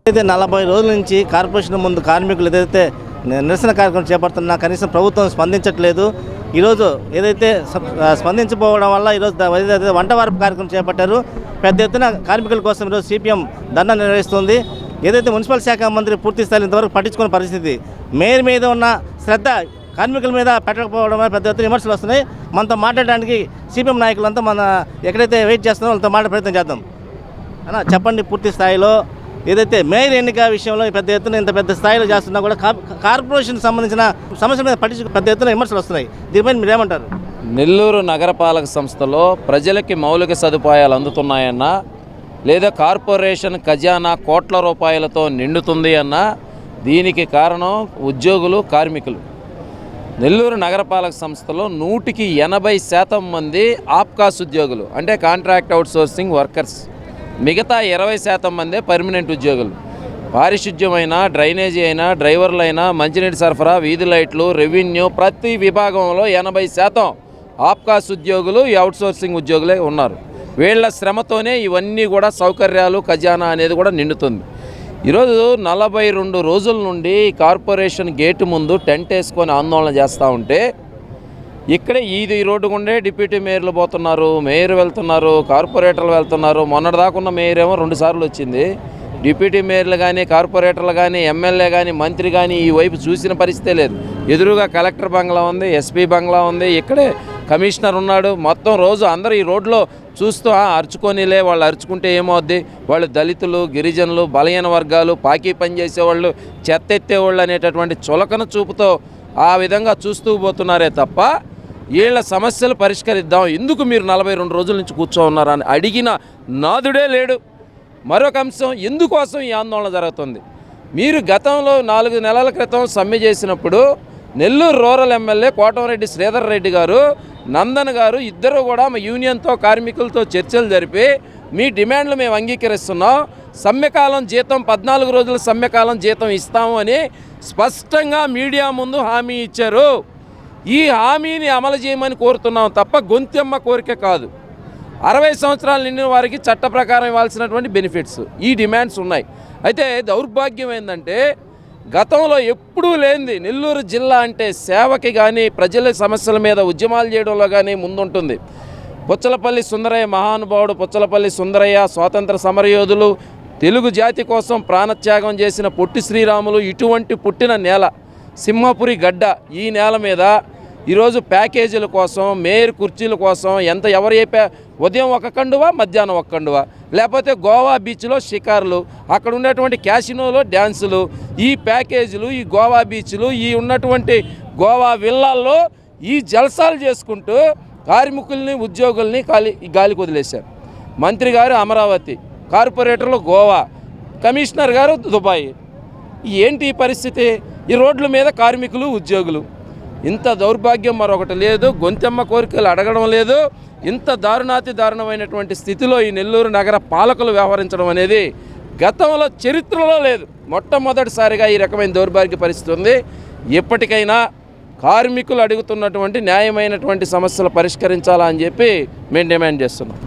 అయితే 40 రోజుల నుంచి కార్పొరేషన్ ముందు కార్మికులు ఏదైతే నిరసన కార్యక్రమం చేపడుతున్నా కనీసం ప్రభుత్వం స్పందించట్లేదు. ఈరోజు ఏదైతే స్పందించకపోవడం వల్ల ఈరోజు వంట వార్పు కార్యక్రమం చేపట్టారు. పెద్ద ఎత్తున కార్మికుల కోసం ఈరోజు సిపిఎం ధర్నా నిర్వహిస్తుంది. ఏదైతే మున్సిపల్ శాఖ మంత్రి పూర్తి స్థాయిలో ఇంతవరకు పట్టించుకున్న పరిస్థితి, మేయర్ మీద ఉన్న శ్రద్ధ కార్మికుల మీద పెట్టకపోవడం వల్ల పెద్ద ఎత్తున విమర్శలు వస్తున్నాయి. మనతో మాట్లాడడానికి సిపిఎం నాయకులంతా మన ఎక్కడైతే వెయిట్ చేస్తున్నారో వాళ్ళతో మాట్లాడే ప్రయత్నం చేద్దాం. అన్న చెప్పండి, పూర్తి స్థాయిలో ఏదైతే మేయర్ ఎన్నిక విషయంలో పెద్ద ఎత్తున ఇంత పెద్ద స్థాయిలో చేస్తున్నా కూడా కార్పొరేషన్ సంబంధించిన సమస్యల మీద పట్టించుకు పెద్ద ఎత్తున విమర్శలు వస్తున్నాయి. దీనిపైన మీరు ఏమంటారు? నెల్లూరు నగరపాలక సంస్థలో ప్రజలకి మౌలిక సదుపాయాలు అందుతున్నాయన్నా, లేదా కార్పొరేషన్ ఖజానా కోట్ల రూపాయలతో నిండుతుంది అన్నా, దీనికి కారణం ఉద్యోగులు, కార్మికులు. నెల్లూరు నగరపాలక సంస్థలో 100% మంది ఆప్కాస్ ఉద్యోగులు, అంటే కాంట్రాక్ట్ అవుట్సోర్సింగ్ వర్కర్స్. మిగతా 20% మందే పర్మనెంట్ ఉద్యోగులు. పారిశుధ్యమైనా, డ్రైనేజీ అయినా, డ్రైవర్లైనా, మంచినీటి సరఫరా, వీధి లైట్లు, రెవెన్యూ, ప్రతి విభాగంలో 80% ఆప్కాస్ ఉద్యోగులు, ఈ అవుట్సోర్సింగ్ ఉద్యోగులే ఉన్నారు. వీళ్ల శ్రమతోనే ఇవన్నీ కూడా సౌకర్యాలు, ఖజానా అనేది కూడా నిండుతుంది. ఈరోజు 42 రోజుల నుండి కార్పొరేషన్ గేటు ముందు టెంట్ వేసుకొని ఆందోళన చేస్తూ ఉంటే, ఇక్కడే ఈ రోడ్డు గుండే డిప్యూటీ మేయర్లు పోతున్నారు, మేయర్ వెళ్తున్నారు, కార్పొరేటర్లు వెళ్తున్నారు. మొన్నటిదాకున్న మేయర్ ఏమో 2 సార్లు వచ్చింది. డిప్యూటీ మేయర్లు కానీ, కార్పొరేటర్లు కానీ, ఎమ్మెల్యే కానీ, మంత్రి కానీ ఈ వైపు చూసిన పరిస్థితే లేదు. ఎదురుగా కలెక్టర్ బంగ్లా ఉంది, ఎస్పీ బంగ్లా ఉంది, ఇక్కడే కమిషనర్ ఉన్నాడు. మొత్తం రోజు అందరూ ఈ రోడ్లో చూస్తూ అరుచుకొనిలే, వాళ్ళు అరుచుకుంటే ఏమవుద్ది, వాళ్ళు దళితులు, గిరిజనులు, బలహీన వర్గాలు, పాకీ పని చేసేవాళ్ళు, చెత్త ఎత్తేవాళ్ళు అనేటటువంటి చులకన చూపుతో ఆ విధంగా చూస్తూ పోతున్నారే తప్ప వీళ్ళ సమస్యలు పరిష్కరిద్దాం, ఎందుకు మీరు 42 రోజుల నుంచి కూర్చోన్నారని అడిగిన నాదుడే లేడు. మరొక అంశం, ఎందుకోసం ఈ ఆందోళన జరుగుతుంది? మీరు గతంలో 4 నెలల క్రితం సమ్మె చేసినప్పుడు నెల్లూరు రూరల్ ఎమ్మెల్యే కోటమిరెడ్డి శ్రీధర్ రెడ్డి గారు, నందన్ గారు ఇద్దరు కూడా మా యూనియన్తో, కార్మికులతో చర్చలు జరిపి మీ డిమాండ్లు మేము అంగీకరిస్తున్నాం, సమ్మెకాలం జీతం 14 రోజుల సమ్మెకాలం జీతం ఇస్తాము అని స్పష్టంగా మీడియా ముందు హామీ ఇచ్చారు. ఈ హామీని అమలు చేయమని కోరుతున్నాం తప్ప గొంతెమ్మ కోరిక కాదు. 60 సంవత్సరాలు నిండిన వారికి చట్ట ప్రకారం ఇవ్వాల్సినటువంటి బెనిఫిట్స్, ఈ డిమాండ్స్ ఉన్నాయి. అయితే దౌర్భాగ్యం ఏంటంటే, గతంలో ఎప్పుడూ లేనిది నెల్లూరు జిల్లా అంటే సేవకి కానీ, ప్రజల సమస్యల మీద ఉద్యమాలు చేయడంలో కానీ ముందుంటుంది. పుచ్చలపల్లి సుందరయ్య మహానుభావుడు, పుచ్చలపల్లి సుందరయ్య స్వాతంత్ర సమరయోధులు, తెలుగు జాతి కోసం ప్రాణత్యాగం చేసిన పొట్టి శ్రీరాములు, ఇటువంటి పుట్టిన నేల సింహపురి గడ్డ. ఈ నేల మీద ఈరోజు ప్యాకేజీల కోసం, మేయర్ కుర్చీల కోసం ఎవరు ఉదయం ఒక కండువా, మధ్యాహ్నం ఒక కండువా, లేకపోతే గోవా బీచ్లో షికారులు, అక్కడ ఉన్నటువంటి క్యాసినోలో డ్యాన్సులు, ఈ ప్యాకేజీలు, ఈ గోవా బీచ్లు, ఈ ఉన్నటువంటి గోవా విల్లాల్లో ఈ జల్సాలు చేసుకుంటూ కార్మికుల్ని, ఉద్యోగుల్ని గాలికి వదిలేశారు. మంత్రి గారు అమరావతి, కార్పొరేటర్లు గోవా, కమిషనర్ గారు దుబాయ్. ఏంటి ఈ పరిస్థితి? ఈ రోడ్ల మీద కార్మికులు, ఉద్యోగులు. ఇంత దౌర్భాగ్యం మరొకటి లేదు. గొంతెమ్మ కోరికలు అడగడం లేదు. ఇంత దారుణమైనటువంటి స్థితిలో ఈ నెల్లూరు నగర పాలకులు వ్యవహరించడం అనేది గతంలో చరిత్రలో లేదు. మొట్టమొదటిసారిగా ఈ రకమైన దౌర్భాగ్య పరిస్థితి ఉంది. ఎప్పటికైనా కార్మికులు అడుగుతున్నటువంటి న్యాయమైనటువంటి సమస్యలు పరిష్కరించాలా అని చెప్పి మేము డిమాండ్ చేస్తున్నాం.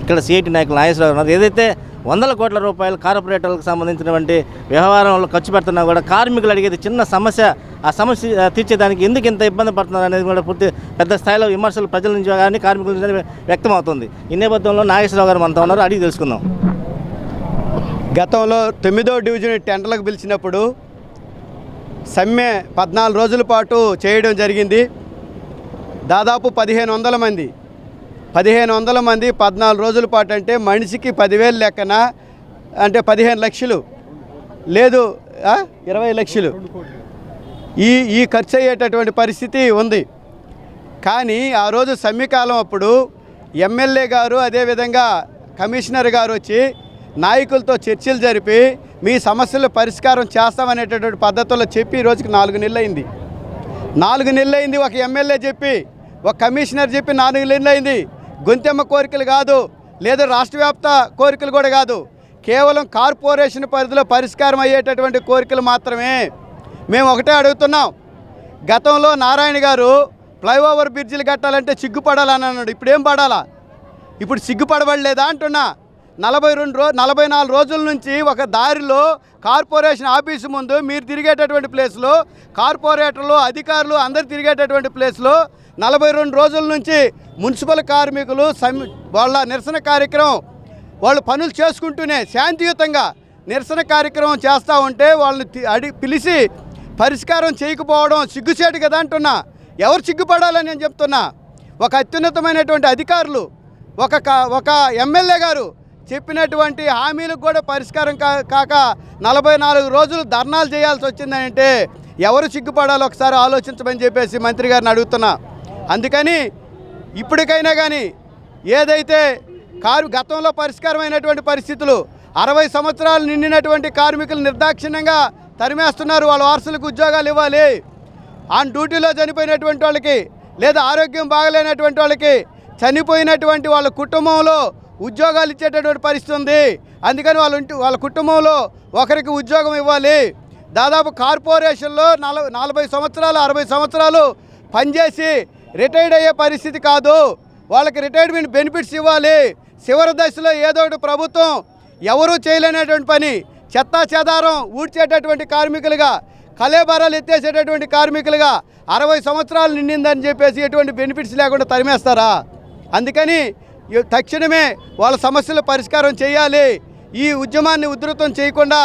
ఇక్కడ సిఐటి నాయకులు నాగేశ్వరరావు ఉన్నారు. ఏదైతే 100 కోట్ల రూపాయలు కార్పొరేటర్లకు సంబంధించినటువంటి వ్యవహారంలో ఖర్చు పెడుతున్నా కూడా కార్మికులు అడిగేది చిన్న సమస్య, ఆ సమస్య తీర్చేదానికి ఎందుకు ఇంత ఇబ్బంది పడుతున్నారు అనేది కూడా పూర్తి పెద్ద స్థాయిలో విమర్శలు ప్రజల నుంచి కానీ, కార్మికుల నుంచి వ్యక్తమవుతుంది. ఈ నేపథ్యంలో నాగేశ్వరరావు గారు మనతో ఉన్నారు, అడిగి తెలుసుకుందాం. గతంలో 9వ డివిజన్ టెంటర్లకు పిలిచినప్పుడు సమ్మె 14 రోజుల పాటు చేయడం జరిగింది. దాదాపు 1500 మంది 14 రోజుల పాటు అంటే మనిషికి 10,000 లెక్కన అంటే 15 లక్షలు లేదు, 20 లక్షలు ఈ ఖర్చు అయ్యేటటువంటి పరిస్థితి ఉంది. కానీ ఆ రోజు సమ్మెకాలం అప్పుడు ఎమ్మెల్యే గారు, అదేవిధంగా కమిషనర్ గారు వచ్చి నాయకులతో చర్చలు జరిపి మీ సమస్యలు పరిష్కారం చేస్తామనేటటువంటి పద్ధతుల్లో చెప్పి ఈ రోజుకి 4 నెలలు అయింది. 4 నెలలు అయింది. ఒక ఎమ్మెల్యే చెప్పి, ఒక కమిషనర్ చెప్పి 4 నెలలు అయింది. గొంతెమ్మ కోరికలు కాదు, లేదా రాష్ట్ర వ్యాప్త కోరికలు కూడా కాదు, కేవలం కార్పొరేషన్ పరిధిలో పరిష్కారం అయ్యేటటువంటి కోరికలు మాత్రమే. మేము ఒకటే అడుగుతున్నాం. గతంలో నారాయణ గారు ఫ్లైఓవర్ బ్రిడ్జిలు కట్టాలంటే సిగ్గుపడాలని అన్నాడు. ఇప్పుడు ఏం పడాలా? ఇప్పుడు సిగ్గుపడబడలేదా అంటున్నా. 44 రోజుల నుంచి ఒక దారిలో కార్పొరేషన్ ఆఫీసు ముందు మీరు తిరిగేటటువంటి ప్లేస్లో, కార్పొరేటర్లు అధికారులు అందరు తిరిగేటటువంటి ప్లేస్లో 42 రోజుల నుంచి మున్సిపల్ కార్మికులు వాళ్ళ నిరసన కార్యక్రమం వాళ్ళు పనులు చేసుకుంటూనే శాంతియుతంగా నిరసన కార్యక్రమం చేస్తూ ఉంటే వాళ్ళని పిలిచి పరిష్కారం చేయకపోవడం సిగ్గుచేటు కదా అంటున్నా. ఎవరు సిగ్గుపడాలని నేను చెప్తున్నా. ఒక అత్యున్నతమైనటువంటి అధికారులు ఒక ఎమ్మెల్యే గారు చెప్పినటువంటి హామీలకు కూడా పరిష్కారం కాక 44 రోజులు ధర్నాలు చేయాల్సి వచ్చిందంటే ఎవరు సిగ్గుపడాలో ఒకసారి ఆలోచించమని చెప్పేసి మంత్రి గారిని అడుగుతున్నా. అందుకని ఇప్పటికైనా కానీ ఏదైతే గతంలో పరిష్కారమైనటువంటి పరిస్థితులు 60 సంవత్సరాలు నిండినటువంటి కార్మికులు నిర్దాక్షిణ్యంగా తరిమేస్తున్నారు. వాళ్ళ వారసులకు ఉద్యోగాలు ఇవ్వాలి. ఆన్ డ్యూటీలో చనిపోయినటువంటి వాళ్ళకి లేదా ఆరోగ్యం బాగలేనటువంటి వాళ్ళకి చనిపోయినటువంటి వాళ్ళ కుటుంబంలో ఉద్యోగాలు ఇచ్చేటటువంటి పరిస్థితి ఉంది. అందుకని వాళ్ళ కుటుంబంలో ఒకరికి ఉద్యోగం ఇవ్వాలి. దాదాపు కార్పొరేషన్లో 40 సంవత్సరాలు 60 సంవత్సరాలు పనిచేసి రిటైర్డ్ అయ్యే పరిస్థితి కాదు. వాళ్ళకి రిటైర్మెంట్ బెనిఫిట్స్ ఇవ్వాలి. చివరి దశలో ఏదో ఒకటి ప్రభుత్వం ఎవరూ చేయలేనటువంటి పని చెత్తా చెదారం ఊడ్చేటటువంటి కార్మికులుగా, కలేబరాలు ఎత్తేసేటటువంటి కార్మికులుగా 60 సంవత్సరాలు నిండిందని చెప్పేసి ఎటువంటి బెనిఫిట్స్ లేకుండా తరిమేస్తారా? అందుకని తక్షణమే వాళ్ళ సమస్యల పరిష్కారం చేయాలి. ఈ ఉద్యమాన్ని ఉధృతం చేయకుండా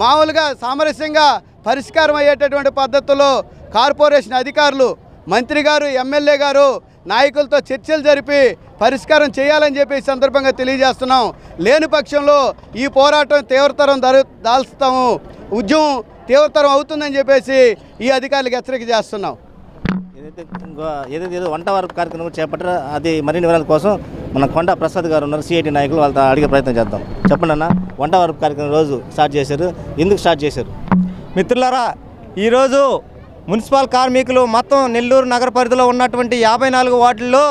మామూలుగా సామరస్యంగా పరిష్కారం అయ్యేటటువంటి పద్ధతుల్లో కార్పొరేషన్ అధికారులు, మంత్రి గారు, ఎమ్మెల్యే గారు నాయకులతో చర్చలు జరిపి పరిష్కారం చేయాలని చెప్పి ఈ సందర్భంగా తెలియజేస్తున్నాం. లేని పక్షంలో ఈ పోరాటం తీవ్రతరం దాల్స్తాము, ఉద్యమం తీవ్రతరం అవుతుందని చెప్పేసి ఈ అధికారులకు హెచ్చరిక చేస్తున్నాం. ఏదైతే వంట వార్పు కార్యక్రమం చేపట్టారో అది మరిన్ని వివరాల కోసం మన కొండా ప్రసాద్ గారు ఉన్నారు, సిఐటి నాయకులు, వాళ్ళతో అడిగే ప్రయత్నం చేద్దాం. చెప్పండి అన్న, వంట వార్పు కార్యక్రమం రోజు స్టార్ట్ చేశారు, ఎందుకు స్టార్ట్ చేశారు? మిత్రులారా, ఈరోజు మున్సిపల్ కార్మికులు మొత్తం నెల్లూరు నగర పరిధిలో ఉన్నటువంటి 54 వార్డుల్లో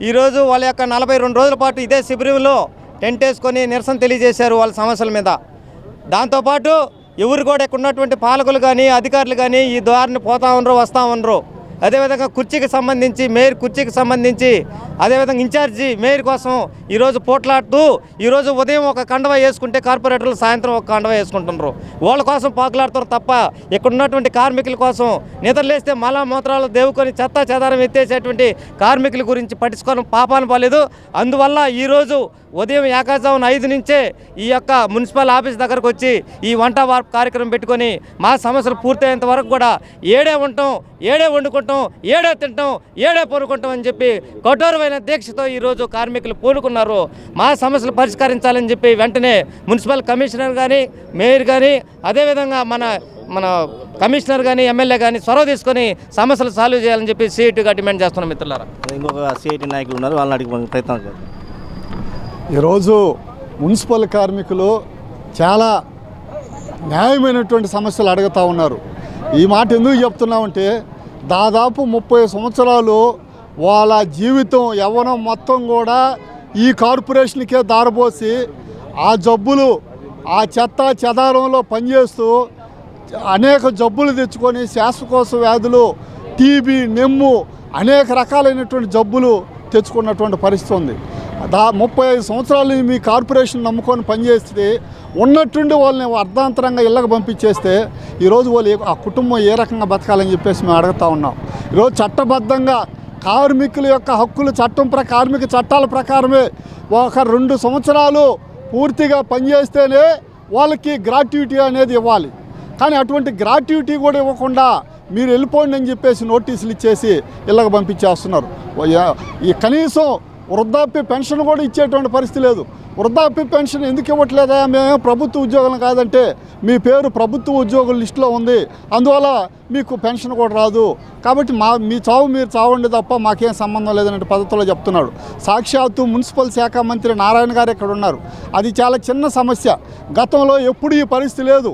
ఈరోజు వాళ్ళ యొక్క 42 రోజుల పాటు ఇదే శిబిరంలో టెంట్ వేసుకొని నిరసన తెలియజేశారు వాళ్ళ సమస్యల మీద. దాంతోపాటు ఎవరు కూడా ఇక్కడ ఉన్నటువంటి పాలకులు కానీ అధికారులు కానీ ఈ ద్వారాన్ని పోతా ఉండరు, వస్తూ ఉండరు. అదేవిధంగా కుర్చీకి సంబంధించి, మేయర్ కుర్చీకి సంబంధించి, అదేవిధంగా ఇన్ఛార్జి మేయర్ కోసం ఈరోజు పోట్లాడుతూ ఈరోజు ఉదయం ఒక కండవ వేసుకుంటే కార్పొరేటర్లు సాయంత్రం ఒక కండవ వేసుకుంటున్నారు. వాళ్ళ కోసం పాకులాడుతారు తప్ప ఇక్కడ ఉన్నటువంటి కార్మికుల కోసం నిద్రలేస్తే మలా మూత్రాలు దేవుకొని చెత్త చెదారం ఎత్తేసేటువంటి కార్మికుల గురించి పట్టించుకోవడం పాపాను పోలేదు. అందువల్ల ఈరోజు ఉదయం ఏకాజామున 5 నుంచే ఈ యొక్క మున్సిపల్ ఆఫీస్ దగ్గరకు వచ్చి ఈ వంట వార్పు కార్యక్రమం పెట్టుకొని మా సమస్యలు పూర్తయ్యేంత వరకు కూడా ఏడే ఉంటాం, ఏడే వండుకుంటాం, ఏడే తింటాం, ఏడే పూనుకుంటాం అని చెప్పి కఠోరమైన దీక్షతో ఈరోజు కార్మికులు పూనుకున్నారు. మా సమస్యలు పరిష్కరించాలని చెప్పి వెంటనే మున్సిపల్ కమిషనర్ కానీ, మేయర్ కానీ, అదేవిధంగా మన కమిషనర్ కానీ, ఎమ్మెల్యే కానీ చొరవ తీసుకొని సమస్యలు సాల్వ్ చేయాలని చెప్పి సిఐటిగా డిమాండ్ చేస్తున్నాం. మిత్రులారా, ఇంకొక సిఐటి నాయకులు ఉన్నారు, వాళ్ళని అడిగే ప్రయత్నం చేద్దాం. ఈరోజు మున్సిపల్ కార్మికులు చాలా న్యాయమైనటువంటి సమస్యలు అడుగుతూ ఉన్నారు. ఈ మాట ఎందుకు చెప్తున్నామంటే దాదాపు 30 సంవత్సరాలు వాళ్ళ జీవితం యవ్వనం మొత్తం కూడా ఈ కార్పొరేషన్కే దారబోసి ఆ జబ్బులు, ఆ చెత్త చెదారంలో పనిచేస్తూ అనేక జబ్బులు తెచ్చుకొని శ్వాసకోశ వ్యాధులు, టీబీ, నెమ్ము అనేక రకాలైనటువంటి జబ్బులు తెచ్చుకున్నటువంటి పరిస్థితి ఉంది. 35 సంవత్సరాలు మీ కార్పొరేషన్ నమ్ముకొని పనిచేస్తే ఉన్నట్టుండి వాళ్ళని అర్ధాంతరంగా ఇళ్ళకి పంపించేస్తే ఈరోజు వాళ్ళు ఆ కుటుంబం ఏ రకంగా బతకాలని చెప్పేసి మేము అడుగుతూ ఉన్నాం. ఈరోజు చట్టబద్ధంగా కార్మికుల యొక్క హక్కులు కార్మిక చట్టాల ప్రకారమే ఒక 2 సంవత్సరాలు పూర్తిగా పనిచేస్తేనే వాళ్ళకి గ్రాట్యుటీ అనేది ఇవ్వాలి. కానీ అటువంటి గ్రాట్యుటీ కూడా ఇవ్వకుండా మీరు వెళ్ళిపోండి అని చెప్పేసి నోటీసులు ఇచ్చేసి ఇళ్ళకి పంపించేస్తున్నారు. ఈ కనీసం వృద్ధాప్య పెన్షన్ కూడా ఇచ్చేటువంటి పరిస్థితి లేదు. వృద్ధాప్య పెన్షన్ ఎందుకు ఇవ్వట్లేదా? మేము ప్రభుత్వ ఉద్యోగులు కాదంటే మీ పేరు ప్రభుత్వ ఉద్యోగుల లిస్టులో ఉంది, అందువల్ల మీకు పెన్షన్ కూడా రాదు, కాబట్టి మీ చావు మీరు చావండి తప్ప మాకేం సంబంధం లేదనే పద్ధతిలో చెప్తున్నాడు. సాక్షాత్తు మున్సిపల్ శాఖ మంత్రి నారాయణ గారు ఇక్కడ ఉన్నారు. అది చాలా చిన్న సమస్య. గతంలో ఎప్పుడు ఈ పరిస్థితి లేదు.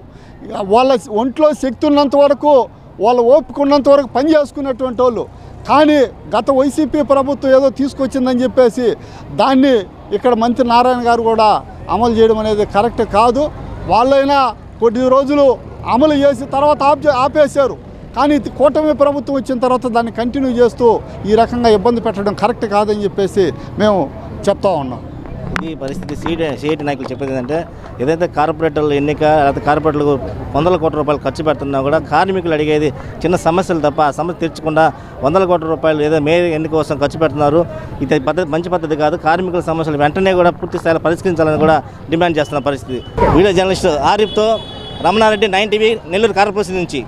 వాళ్ళ ఒంట్లో శక్తి ఉన్నంత వరకు, వాళ్ళ ఓపిక ఉన్నంత వరకు పని చేసుకునేటువంటి వాళ్ళు. కానీ గత వైసీపీ ప్రభుత్వం ఏదో తీసుకొచ్చిందని చెప్పేసి దాన్ని ఇక్కడ మంత్రి నారాయణ గారు కూడా అమలు చేయడం అనేది కరెక్ట్ కాదు. వాళ్ళైనా కొద్ది రోజులు అమలు చేసి తర్వాత ఆపేశారు. కానీ కూటమి ప్రభుత్వం వచ్చిన తర్వాత దాన్ని కంటిన్యూ చేస్తూ ఈ రకంగా ఇబ్బంది పెట్టడం కరెక్ట్ కాదని చెప్పేసి మేము చెప్తా ఉన్నాం. ఈ పరిస్థితి సిఐటి నాయకులు చెప్పేది ఏంటంటే ఏదైతే కార్పొరేటర్లు ఎన్నిక లేకపోతే కార్పొరేటర్లకు వందల కోట్ల రూపాయలు ఖర్చు పెడుతున్నా కూడా కార్మికులు అడిగేది చిన్న సమస్యలు తప్ప ఆ సమస్య తీర్చకుండా వందల కోట్ల రూపాయలు ఏదో మేయర్ ఎన్నిక కోసం ఖర్చు పెడుతున్నారు. ఇది పద్ధతి మంచి పద్ధతి కాదు. కార్మికుల సమస్యలు వెంటనే కూడా పూర్తి స్థాయిలో పరిష్కరించాలని కూడా డిమాండ్ చేస్తున్న పరిస్థితి. వీడియో జర్నలిస్ట్ ఆరిఫ్తో రమణారెడ్డి, 9 టీవీ, నెల్లూరు కార్పొరేషన్ నుంచి.